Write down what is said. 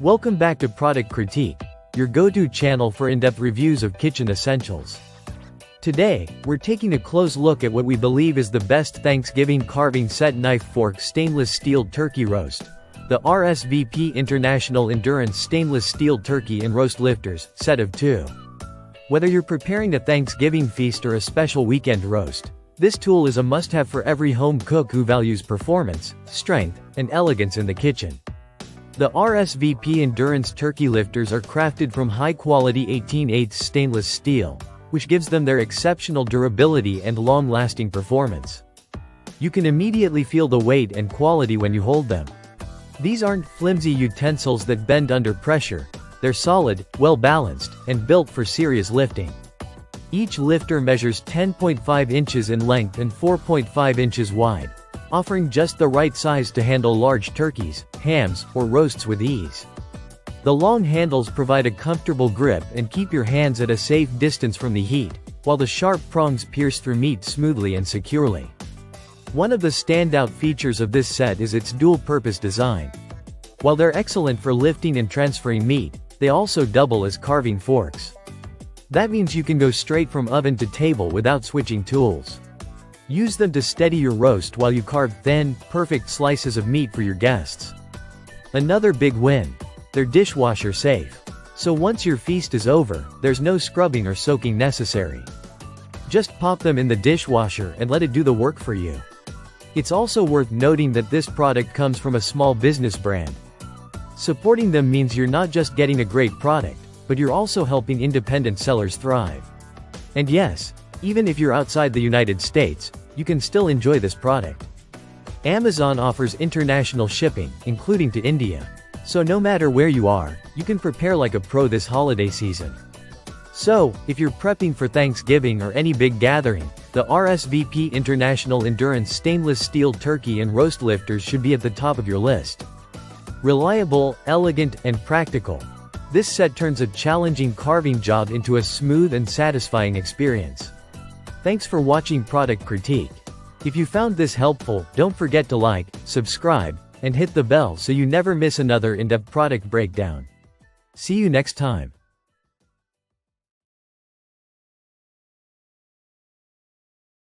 Welcome back to Product Critique, your go-to channel for in-depth reviews of kitchen essentials. Today, we're taking a close look at what we believe is the best Thanksgiving carving set knife fork stainless steel turkey roast. The RSVP International Endurance Stainless Steel Turkey and Roast Lifters, set of 2. Whether you're preparing a Thanksgiving feast or a special weekend roast, this tool is a must-have for every home cook who values performance, strength, and elegance in the kitchen. The RSVP Endurance Turkey Lifters are crafted from high-quality 18/8 stainless steel, which gives them their exceptional durability and long-lasting performance. You can immediately feel the weight and quality when you hold them. These aren't flimsy utensils that bend under pressure, they're solid, well-balanced, and built for serious lifting. Each lifter measures 10.5 inches in length and 4.5 inches wide, offering just the right size to handle large turkeys, hams, or roasts with ease. The long handles provide a comfortable grip and keep your hands at a safe distance from the heat, while the sharp prongs pierce through meat smoothly and securely. One of the standout features of this set is its dual-purpose design. While they're excellent for lifting and transferring meat, they also double as carving forks. That means you can go straight from oven to table without switching tools. Use them to steady your roast while you carve thin, perfect slices of meat for your guests. Another big win: they're dishwasher safe. So once your feast is over, there's no scrubbing or soaking necessary. Just pop them in the dishwasher and let it do the work for you. It's also worth noting that this product comes from a small business brand. Supporting them means you're not just getting a great product, but you're also helping independent sellers thrive. And yes, even if you're outside the United States, you can still enjoy this product. Amazon offers international shipping, including to India. So no matter where you are, you can prepare like a pro this holiday season. So, if you're prepping for Thanksgiving or any big gathering, the RSVP International Endurance Stainless Steel Turkey and Roast Lifters should be at the top of your list. Reliable, elegant, and practical, this set turns a challenging carving job into a smooth and satisfying experience. Thanks for watching Product Critique. If you found this helpful, don't forget to like, subscribe, and hit the bell so you never miss another in-depth product breakdown. See you next time.